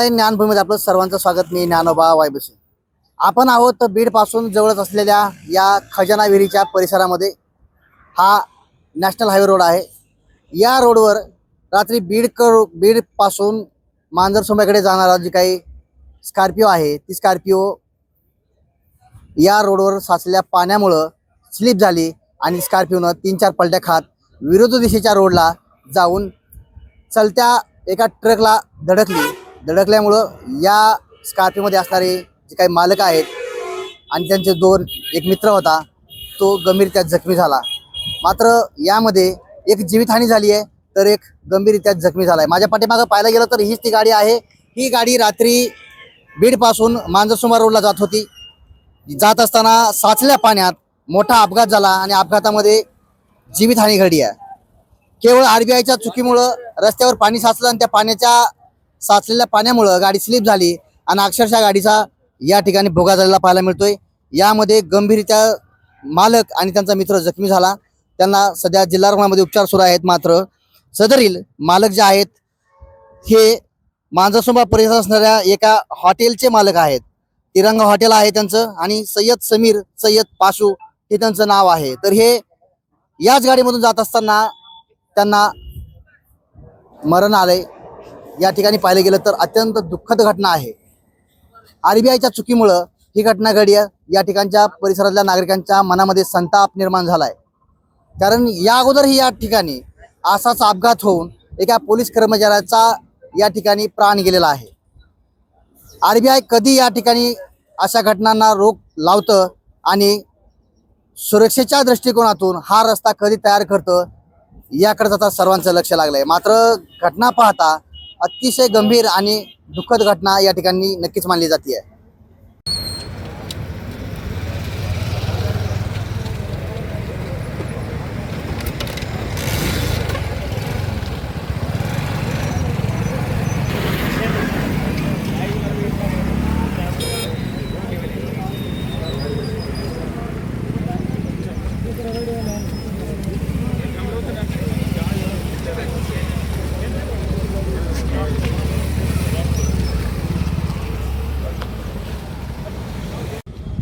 ज्ञानभूमीमध्ये आपलं सर्वांचं स्वागत. मी ज्ञानोबा वायबसे. आपण आहोत बीड पासून जवळच असलेल्या या खजाना विहिरीच्या परिसरामध्ये. हा नॅशनल हायवे रोड आहे. या रोडवर रात्री बीड पासून मांजरसुंबाकडे जाणारा जी काही स्कॉर्पिओ आहे, ती स्कॉर्पिओ या रोडवर साचलेल्या पाण्यामुळं स्लिप झाली आणि स्कॉर्पिओनं 3-4 पलट्या खात विरुद्ध दिशेच्या रोडला जाऊन चलत्या एका ट्रकला धडकल्यामुळं या स्कॉर्पिओमध्ये असणारे जे काही मालक आहेत आणि त्यांचे एक मित्र होता, तो गंभीररित्या जखमी झाला. मात्र यामध्ये एक जीवितहानी झाली आहे, तर एक गंभीररित्या जखमी झाला आहे. माझ्या पाठीमागं पाहायला गेलं तर हीच ती गाडी आहे. ही गाडी रात्री बीडपासून मांजरसुंबा रोडला जात होती. जात असताना साचलेल्या पाण्यात मोठा अपघात झाला आणि अपघातामध्ये जीवितहानी घडली आहे. केवळ RBIच्या चुकीमुळं रस्त्यावर पाणी साचलं आणि त्या साचलेल्या पाण्यामुळं गाडी स्लिप झाली आणि अक्षरशः गाडीचा या ठिकाणी भोगा झालेला पाहायला मिळतोय. यामध्ये गंभीररित्या मालक आणि त्यांचा मित्र जखमी झाला. त्यांना सध्या जिल्हा रुग्णालयामध्ये उपचार सुरू आहेत. मात्र सदरील मालक जे आहेत हे मांजरसुंबा परिसरात असणाऱ्या एका हॉटेलचे मालक आहेत. तिरंगा हॉटेल आहे त्यांचं आणि सय्यद पाशू हे त्यांचं नाव आहे. तर हे याच गाडीमधून जात असताना त्यांना मरण आलंय. या ठिकाणी पाहिलं गेलं तर अत्यंत दुःखद घटना आहे. RBIच्या चुकीमुळं ही घटना घडली आहे. या ठिकाणच्या परिसरातल्या नागरिकांच्या मनामध्ये संताप निर्माण झालाय. कारण या अगोदरही या ठिकाणी असाच अपघात होऊन एका पोलीस कर्मचाऱ्याचा या ठिकाणी प्राण गेलेला आहे. RBI कधी या ठिकाणी अशा घटनांना रोख लावतं आणि सुरक्षेच्या दृष्टिकोनातून हा रस्ता कधी तयार करतं याकडे आता सर्वांचं लक्ष लागलंय. मात्र घटना पाहता अतिशय गंभीर आणि दुःखद घटना या ठिकाणी नक्कीच मानली जाते.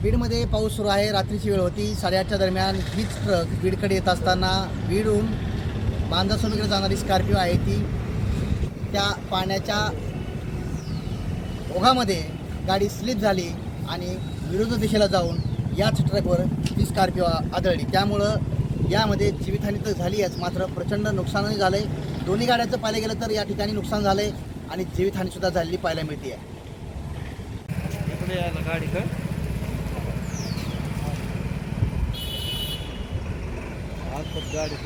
बीडमध्ये पाऊस सुरू आहे. रात्रीची वेळ होती. 8:30च्या दरम्यान हीच ट्रक बीडकडे येत असताना बीडहून मांजरसुंबाकडे जाणारी स्कॉर्पिओ आहे ती त्या पाण्याच्या ओघामध्ये गाडी स्लिप झाली आणि विरुद्ध दिशेला जाऊन याच ट्रकवर ती स्कॉर्पिओ आदळली. त्यामुळं यामध्ये जीवितहानी तर झाली आहेच, मात्र प्रचंड नुकसानही झालं आहे. दोन्ही गाड्यांचं पाहिलं गेलं तर या ठिकाणी नुकसान झालं आहे आणि जीवितहानीसुद्धा झालेली पाहायला मिळते आहे. गाड़ी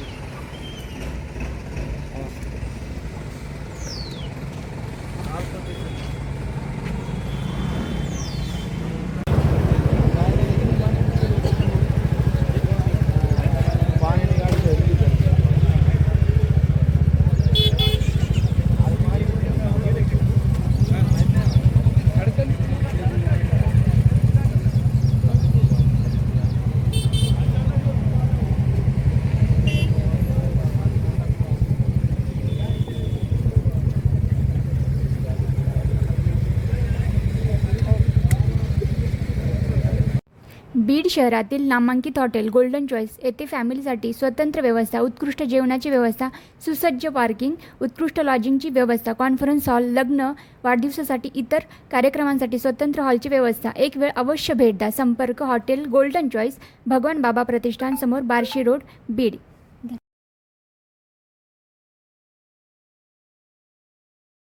बीड शहरातील नामांकित हॉटेल गोल्डन चॉईस येथे फॅमिलीसाठी स्वतंत्र व्यवस्था, उत्कृष्ट जेवणाची व्यवस्था, सुसज्ज पार्किंग, उत्कृष्ट लॉजिंगची व्यवस्था, कॉन्फरन्स हॉल, लग्न, वाढदिवसासाठी इतर कार्यक्रमांसाठी स्वतंत्र हॉलची व्यवस्था. एक वेळ अवश्य भेट द्या. संपर्क हॉटेल गोल्डन चॉईस, भगवान बाबा प्रतिष्ठान समोर, बार्शी रोड, बीड.